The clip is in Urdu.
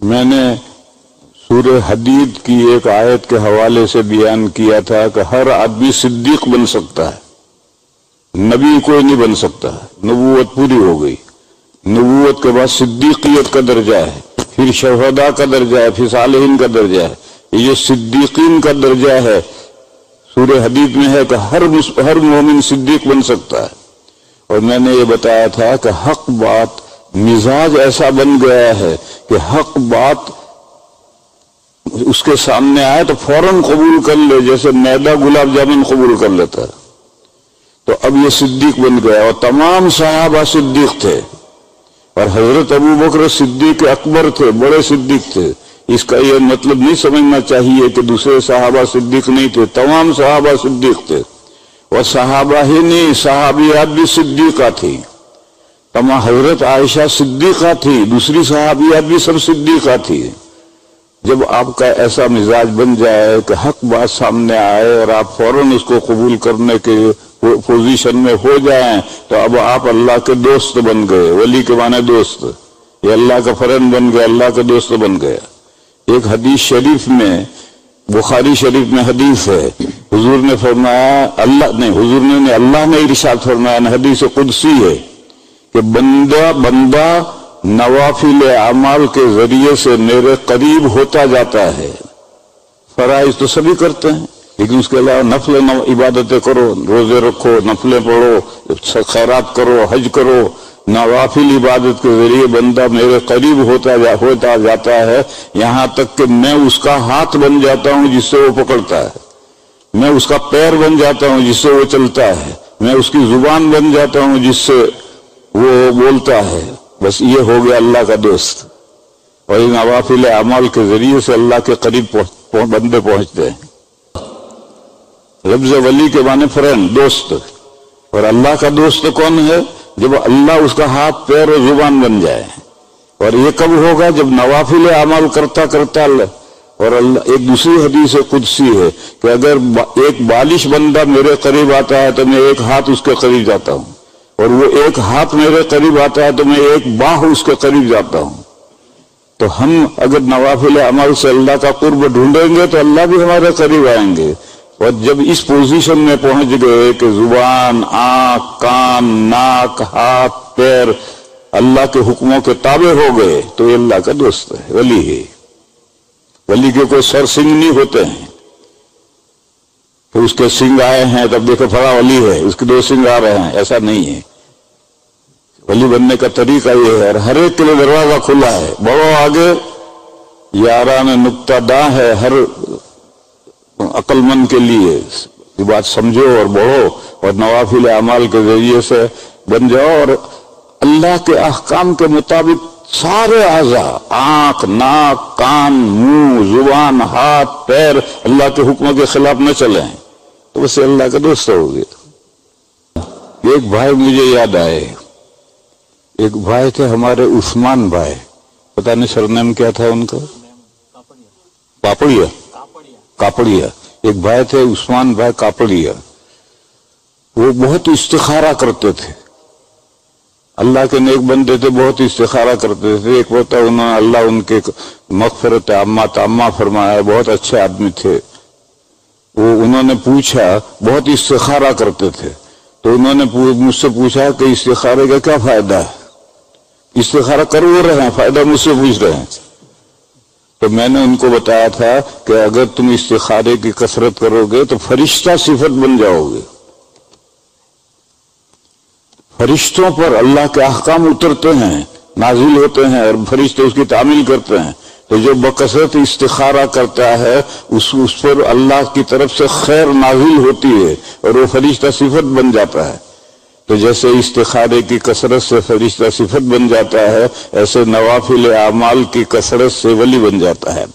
میں نے سورہ حدید کی ایک آیت کے حوالے سے بیان کیا تھا کہ ہر آدمی صدیق بن سکتا ہے، نبی کوئی نہیں بن سکتا۔ نبوت پوری ہو گئی، نبوت کے بعد صدیقیت کا درجہ ہے، پھر شہداء کا درجہ ہے، پھر صالحین کا درجہ ہے۔ یہ جو صدیقین کا درجہ ہے سورہ حدید میں ہے کہ ہر مومن صدیق بن سکتا ہے۔ اور میں نے یہ بتایا تھا کہ حق بات مزاج ایسا بن گیا ہے کہ حق بات اس کے سامنے آئے تو فوراً قبول کر لے، جیسے میدا گلاب جامن قبول کر لیتا ہے۔ تو اب یہ صدیق بن گیا، اور تمام صحابہ صدیق تھے، اور حضرت ابوبکر صدیق اکبر تھے، بڑے صدیق تھے۔ اس کا یہ مطلب نہیں سمجھنا چاہیے کہ دوسرے صحابہ صدیق نہیں تھے، تمام صحابہ صدیق تھے، اور صحابہ ہی نہیں صحابیات بھی صدیقہ تھی۔ تمام حضرت عائشہ صدیقہ تھی، دوسری صحابیات بھی سب صدیقہ تھی۔ جب آپ کا ایسا مزاج بن جائے کہ حق بات سامنے آئے اور آپ فوراً اس کو قبول کرنے کے پوزیشن میں ہو جائیں تو اب آپ اللہ کے دوست بن گئے۔ ولی کے معنی دوست، یہ اللہ کا فرزند بن گیا، اللہ کا دوست بن گیا۔ ایک حدیث شریف میں، بخاری شریف میں حدیث ہے، حضور نے فرمایا اللہ نے ارشاد فرمایا، حدیث قدسی ہے کہ بندہ نوافل اعمال کے ذریعے سے میرے قریب ہوتا جاتا ہے۔ فرائض تو سبھی کرتے ہیں، لیکن اس کے علاوہ نفل عبادتیں کرو، روزے رکھو، نفلیں پڑھو، خیرات کرو، حج کرو، نوافل عبادت کے ذریعے بندہ میرے قریب ہوتا جاتا ہے، یہاں تک کہ میں اس کا ہاتھ بن جاتا ہوں جس سے وہ پکڑتا ہے، میں اس کا پیر بن جاتا ہوں جس سے وہ چلتا ہے، میں اس کی زبان بن جاتا ہوں جس سے وہ بولتا ہے۔ بس یہ ہو گیا اللہ کا دوست۔ اور ان نوافل اعمال کے ذریعے سے اللہ کے قریب بندے پہنچتے ہیں۔ لفظ ولی کے معنی فرینڈ، دوست، اور اللہ کا دوست کون ہے؟ جب اللہ اس کا ہاتھ پیر اور زبان بن جائے۔ اور یہ کب ہوگا؟ جب نوافل اعمال کرتا اور اللہ ایک دوسری حدیث قدسی ہے کہ اگر ایک بالش بندہ میرے قریب آتا ہے تو میں ایک ہاتھ اس کے قریب جاتا ہوں، اور وہ ایک ہاتھ میرے قریب آتا ہے تو میں ایک باہ اس کے قریب جاتا ہوں۔ تو ہم اگر نوافل اعمال سے اللہ کا قرب ڈھونڈیں گے تو اللہ بھی ہمارے قریب آئیں گے۔ اور جب اس پوزیشن میں پہنچ گئے کہ زبان، آنکھ، کان، ناک، ہاتھ، پیر اللہ کے حکموں کے تابع ہو گئے تو یہ اللہ کا دوست ہے، ولی ہے۔ ولی کے کوئی سر سنگ نہیں ہوتے ہیں کہ اس کے سنگ آئے ہیں تب دیکھو فلاں ولی ہے، اس کے 2 سنگ آ رہے ہیں، ایسا نہیں ہے۔ ولی بننے کا طریقہ یہ ہے، اور ہر ایک کے لیے دروازہ کھلا ہے۔ بڑھو آگے، یاران نقطہ داں ہے ہر عقل مند کے لیے۔ یہ بات سمجھو اور بڑھو، اور نوافل اعمال کے ذریعے سے بن جاؤ، اور اللہ کے احکام کے مطابق سارے اعضاء، آنکھ، ناک، کان، منہ، زبان، ہاتھ، پیر اللہ کے حکموں کے خلاف نہ چلیں تو اسے اللہ کا دوست ہوگے۔ ایک بھائی مجھے یاد آئے، ایک بھائی تھے ہمارے عثمان بھائی، پتہ نہیں سرنیم کیا تھا ان کا، کاپڑیا۔ ایک بھائی تھے عثمان بھائی کاپڑیا، وہ بہت استخارہ کرتے تھے، اللہ کے نیک بندے تھے، بہت استخارہ کرتے تھے۔ ایک وقت اللہ ان کے مغفرت عامہ فرمایا، بہت اچھے آدمی تھے۔ انہوں نے پوچھا، بہت استخارہ کرتے تھے، تو انہوں نے مجھ سے پوچھا کہ استخارے کا کیا فائدہ ہے؟ استخارہ کر وہ رہے ہیں، فائدہ مجھ سے پوچھ رہے ہیں۔ تو میں نے ان کو بتایا تھا کہ اگر تم استخارے کی کثرت کرو گے تو فرشتہ صفت بن جاؤ گے۔ فرشتوں پر اللہ کے احکام اترتے ہیں، نازل ہوتے ہیں، اور فرشتے اس کی تعمیل کرتے ہیں۔ تو جو بکثرت استخارہ کرتا ہے اس پر اللہ کی طرف سے خیر نازل ہوتی ہے اور وہ فرشتہ صفت بن جاتا ہے۔ تو جیسے استخارے کی کثرت سے فرشتہ صفت بن جاتا ہے، ایسے نوافل اعمال کی کثرت سے ولی بن جاتا ہے۔